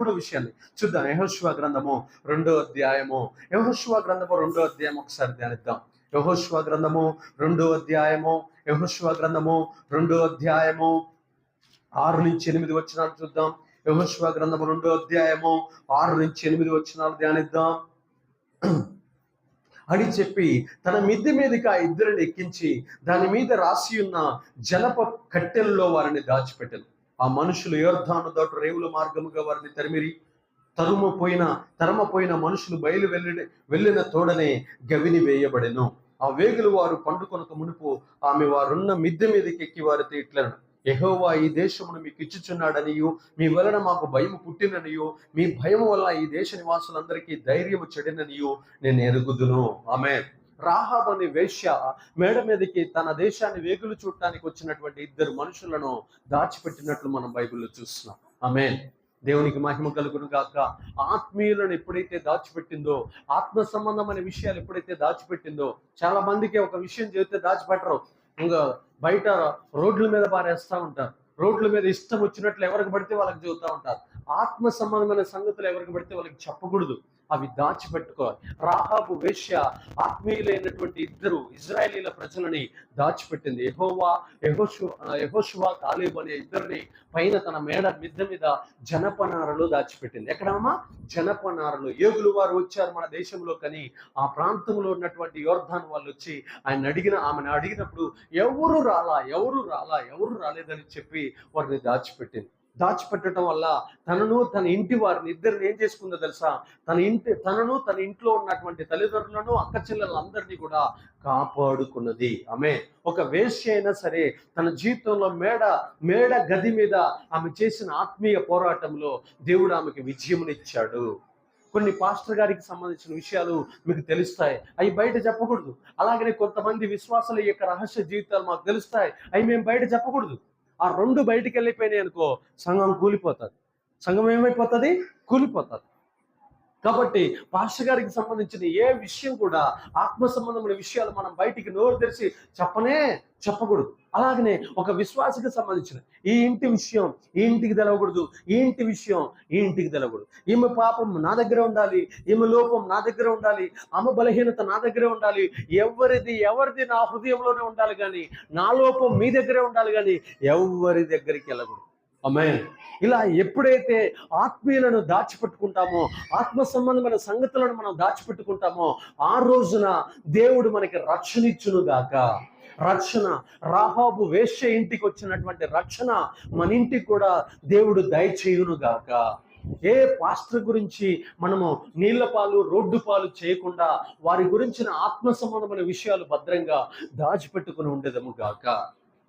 మూడో విషయాన్ని చూద్దాం. యెహోషువ గ్రంథము 2వ అధ్యాయము. యెహోషువ గ్రంథము 2వ అధ్యాయం ఒకసారి ధ్యానిద్దాం. యెహోషువ గ్రంథము 2వ అధ్యాయము. యెహోషువ గ్రంథము 2వ అధ్యాయము 6-8 వచనాలు చూద్దాం. యెహోషువ గ్రంథము 2వ అధ్యాయము 6-8 వచనాలు ధ్యానిద్దాం. అని చెప్పి తన మిద్దె మీదకి ఆ ఇద్దరిని ఎక్కించి దాని మీద రాసి ఉన్న జలప కట్టెల్లో వారిని దాచిపెట్టెను. ఆ మనుషులు యొర్దాను దాటు రేవుల మార్గముగా వారిని తరమపోయిన మనుషులు బయలు వెళ్ళిన తోడనే గవిని వేయబడెను. ఆ వేగులు వారు పండుకొనక మునుపు ఆమె వారున్న మిద్దె మీదకి ఎక్కి వారితో ఇట్లను: యెహోవా ఈ దేశమును మీకు ఇచ్చుచున్నాడనియు మీ వలన మాకు భయము పుట్టిననియు మీ భయము వల్ల ఈ దేశ నివాసులందరికీ ధైర్యము చెడిననియు నేను ఎరుగుదును. ఆమేన్. రాహాబు అనే వేశ్య మేడ మీదకి తన దేశాన్ని వేగులు చూడటానికి వచ్చినటువంటి ఇద్దరు మనుషులను దాచిపెట్టినట్లు మనం బైబిల్లో చూస్తున్నాం. ఆమేన్. దేవునికి మహిమ కలుగును గాక. ఆత్మీయులను ఎప్పుడైతే దాచిపెట్టిందో, ఆత్మ సంబంధమైన విషయాలు ఎప్పుడైతే దాచిపెట్టిందో, చాలా మందికి ఒక విషయం చెబితే దాచిపెట్టరు, ఇంకా బయట రోడ్ల మీద పారేస్తూ ఉంటారు. రోడ్ల మీద ఇష్టం వచ్చినట్లు ఎవరికి పడితే వాళ్ళకి చెబుతూ ఉంటారు. ఆత్మ సంబంధమైన సంగతులు ఎవరికి పడితే వాళ్ళకి చెప్పకూడదు, అవి దాచిపెట్టుకోవాలి. రాహాబు వేశ్య ఆత్మీయులైనటువంటి ఇద్దరు ఇజ్రాయేలీల ప్రజలని దాచిపెట్టింది. యెహోషువ కాలేబు అనే ఇద్దరిని పైన తన మిద్దె మీద జనపనారలో దాచిపెట్టింది. ఎక్కడమ్మా? జనపనారలో. ఏగులు వారు వచ్చారు మన దేశంలో, కానీ ఆ ప్రాంతంలో ఉన్నటువంటి యోర్దాను వాళ్ళు వచ్చి ఆమెను అడిగినప్పుడు ఎవరు రాలేదని చెప్పి వారిని దాచిపెట్టింది. దాచిపెట్టడం వల్ల తనను తన ఇంటి వారిని ఇద్దరిని ఏం చేసుకుందో తెలుసా? తనను తన ఇంట్లో ఉన్నటువంటి తల్లిదండ్రులను, అక్క చెల్లెలందరినీ కూడా కాపాడుకున్నది. ఆమె ఒక వేశ్య అయినా సరే తన జీవితంలో మేడ గది మీద ఆమె చేసిన ఆత్మీయ పోరాటంలో దేవుడు ఆమెకి విజయమునిచ్చాడు. కొన్ని పాస్టర్ గారికి సంబంధించిన విషయాలు మీకు తెలుస్తాయి, అవి బయట చెప్పకూడదు. అలాగనే కొంతమంది విశ్వాసుల యొక్క రహస్య జీవితాలు మాకు తెలుస్తాయి, అవి మేము బయట చెప్పకూడదు. ఆ రెండు బయటికి వెళ్ళిపోయినాయి అనుకో, సంఘం కూలిపోతుంది. సంఘం ఏమైపోతుంది? కూలిపోతుంది. కాబట్టి పాస్టర్ గారికి సంబంధించిన ఏ విషయం కూడా, ఆత్మ సంబంధమైన విషయాలు మనం బయటికి నోరు తెరిచి చెప్పకూడదు. అలాగనే ఒక విశ్వాసకి సంబంధించిన ఈ ఇంటి విషయం ఈ ఇంటికి తెలవకూడదు, ఈ ఇంటి విషయం ఈ ఇంటికి తెలవకూడదు. ఈమె పాపం నా దగ్గర ఉండాలి, ఈమె లోపం నా దగ్గర ఉండాలి, ఆమె బలహీనత నా దగ్గర ఉండాలి, ఎవరిది నా హృదయంలోనే ఉండాలి, కానీ నా లోపం మీ దగ్గరే ఉండాలి, కానీ ఎవరి దగ్గరికి వెళ్ళకూడదు. ఆమేన్. ఇలా ఎప్పుడైతే ఆత్మీయులను దాచిపెట్టుకుంటామో, ఆత్మ సంబంధమైన సంగతులను మనం దాచిపెట్టుకుంటామో, ఆ రోజున దేవుడు మనకి రక్షణ ఇచ్చును గాక. రక్షణ, రాహాబు వేశ్య ఇంటికి వచ్చినటువంటి రక్షణ మన ఇంటికి కూడా దేవుడు దయచేయును గాక. ఏ పాస్టర్ గురించి మనము నీళ్ల పాలు రోడ్డు పాలు చేయకుండా వారి గురించిన ఆత్మ సంబంధమైన విషయాలు భద్రంగా దాచిపెట్టుకుని ఉండేదము గాక.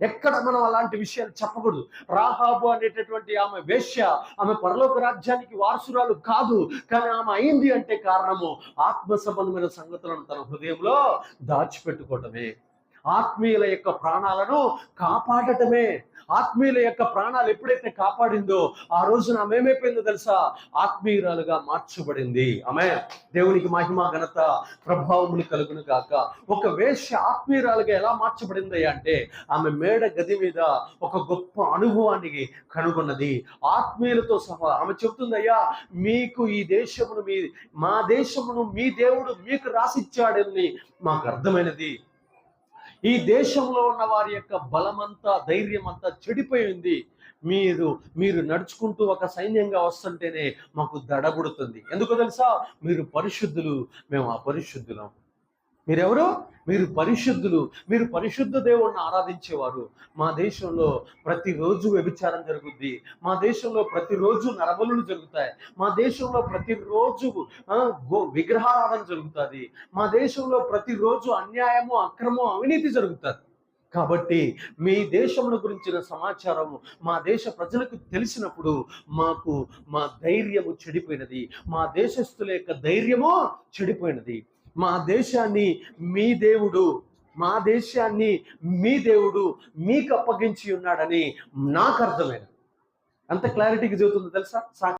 ఎక్కడ మనం అలాంటి విషయాలు చెప్పకూడదు. రాహాబు అనేటటువంటి ఆమె వేశ్య, ఆమె పరలోక రాజ్యానికి వారసురాలు కాదు, కానీ ఆమె అయింది అంటే కారణము ఆత్మ సంబంధమైన సంగతులను తన హృదయంలో దాచిపెట్టుకోవటమే. ఆత్మీయుల యొక్క ప్రాణాలను కాపాడటమే. ఆత్మీయుల యొక్క ప్రాణాలు ఎప్పుడైతే కాపాడిందో, ఆ రోజున ఆమె ఏమైపోయిందో తెలుసా? ఆత్మీయురాలుగా మార్చబడింది. ఆమె దేవునికి మహిమ ఘనత ప్రభావములు కలుగును గాక. ఒక వేశ్య ఆత్మీయురాలుగా ఎలా మార్చబడింది అంటే, ఆమె మేడ గది మీద ఒక గొప్ప అనుభవాన్ని కనుగొన్నది. ఆత్మీయులతో సహా ఆమె చెబుతుంది, అయ్యా మీకు ఈ దేశమును మా దేశమును మీ దేవుడు మీకు రాసిచ్చాడని మాకు అర్థమైనది. ఈ దేశంలో ఉన్న వారి యొక్క బలమంతా, ధైర్యం అంతా చెడిపోయింది. మీరు నడుచుకుంటూ ఒక సైన్యంగా వస్తుంటేనే మాకు దడబుడుతుంది. ఎందుకో తెలుసా? మీరు పరిశుద్ధులు, మేము అపరిశుద్ధులం. మీరెవరు? మీరు పరిశుద్ధులు, మీరు పరిశుద్ధ దేవుణ్ణి ఆరాధించేవారు. మా దేశంలో ప్రతిరోజు వ్యభిచారం జరుగుద్ది, మా దేశంలో ప్రతిరోజు నరబలులు జరుగుతాయి, మా దేశంలో ప్రతిరోజు విగ్రహారాధన జరుగుతుంది, మా దేశంలో ప్రతిరోజు అన్యాయము, అక్రమం, అవినీతి జరుగుతుంది. కాబట్టి మీ దేశముల గురించిన సమాచారము మా దేశ ప్రజలకు తెలిసినప్పుడు మా ధైర్యము చెడిపోయినది, మా దేశస్తుల యొక్క ధైర్యము చెడిపోయినది. మా దేశాన్ని మీ దేవుడు మీకు అప్పగించి ఉన్నాడని నాకు అర్థమైనది. అంత క్లారిటీగా చెబుతుంది తెలుసా?